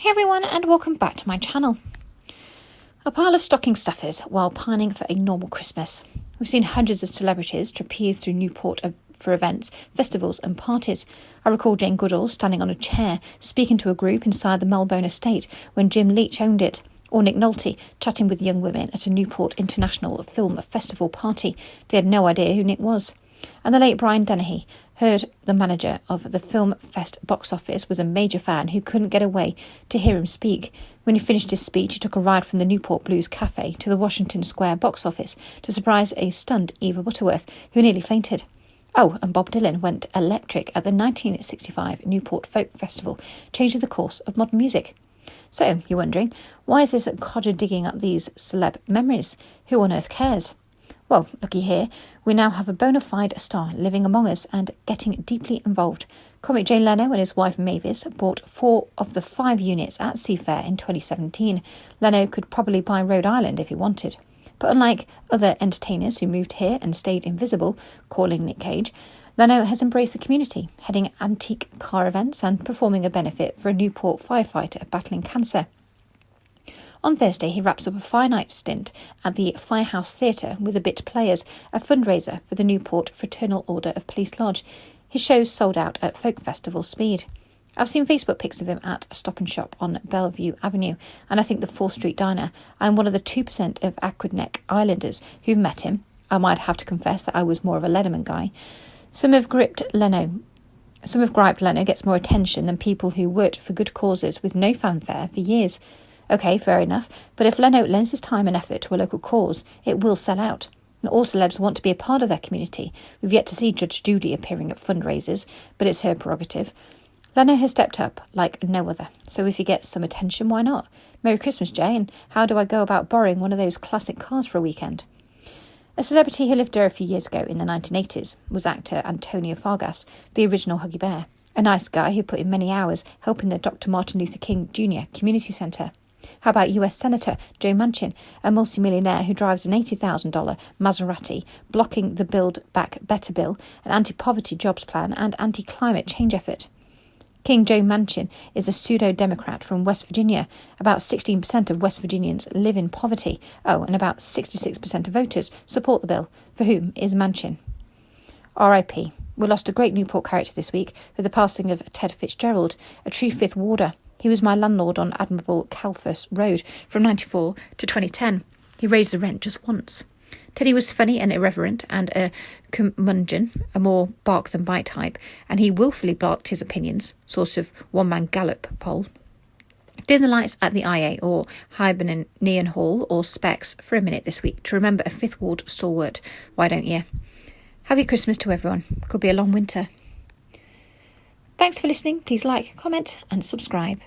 Hey everyone, and welcome back to my channel. A pile of stocking stuffers while pining for a normal Christmas. We've seen hundreds of celebrities trapeze through Newport for events, festivals and parties. I recall Jane Goodall standing on a chair speaking to a group inside the Malbone Estate when Jim Leach owned it, or Nick Nolte chatting with young women at a Newport International Film Festival party. They had no idea who Nick was. And the late Brian Dennehy heard the manager of the Film Fest box office was a major fan who couldn't get away to hear him speak. When he finished his speech, he took a ride from the Newport Blues Cafe to the Washington Square box office to surprise a stunned Eva Butterworth, who nearly fainted. Oh, and Bob Dylan went electric at the 1965 Newport Folk Festival, changing the course of modern music. So, you're wondering, why is this codger digging up these celeb memories? Who on earth cares? Well, looky here, we now have a bona fide star living among us and getting deeply involved. Comic Jay Leno and his wife Mavis bought 4 of the 5 units at Seafair in 2017. Leno could probably buy Rhode Island if he wanted. But unlike other entertainers who moved here and stayed invisible, calling Nick Cage, Leno has embraced the community, heading antique car events and performing a benefit for a Newport firefighter battling cancer. On Thursday, he wraps up a 5-night stint at the Firehouse Theatre with the Bit Players, a fundraiser for the Newport Fraternal Order of Police Lodge. His shows sold out at Folk Festival speed. I've seen Facebook pics of him at a Stop and Shop on Bellevue Avenue, and I think the 4th Street Diner. I'm one of the 2% of Aquidneck Islanders who've met him. I might have to confess that I was more of a Letterman guy. Some have griped Leno gets more attention than people who worked for good causes with no fanfare for years. OK, fair enough, but if Leno lends his time and effort to a local cause, it will sell out. And all celebs want to be a part of their community. We've yet to see Judge Judy appearing at fundraisers, but it's her prerogative. Leno has stepped up like no other, so if he gets some attention, why not? Merry Christmas, Jay, and how do I go about borrowing one of those classic cars for a weekend? A celebrity who lived there a few years ago in the 1980s was actor Antonio Fargas, the original Huggy Bear, a nice guy who put in many hours helping the Dr. Martin Luther King Jr. Community Centre. How about US Senator Joe Manchin, a multimillionaire who drives an $80,000 Maserati, blocking the Build Back Better bill, an anti-poverty jobs plan and anti-climate change effort? King Joe Manchin is a pseudo-democrat from West Virginia. About 16% of West Virginians live in poverty. Oh, and about 66% of voters support the bill. For whom is Manchin? R.I.P. We lost a great Newport character this week with the passing of Ted Fitzgerald, a true fifth warder. He was my landlord on Admirable Calfus Road from 1994 to 2010. He raised the rent just once. Teddy was funny and irreverent and a curmudgeon, a more bark than bite type, and he willfully barked his opinions, sort of one-man Gallup poll. Dim the lights at the IA or Hibernian Hall or Specs for a minute this week to remember a Fifth Ward stalwart. Why don't you? Happy Christmas to everyone. Could be a long winter. Thanks for listening. Please like, comment and subscribe.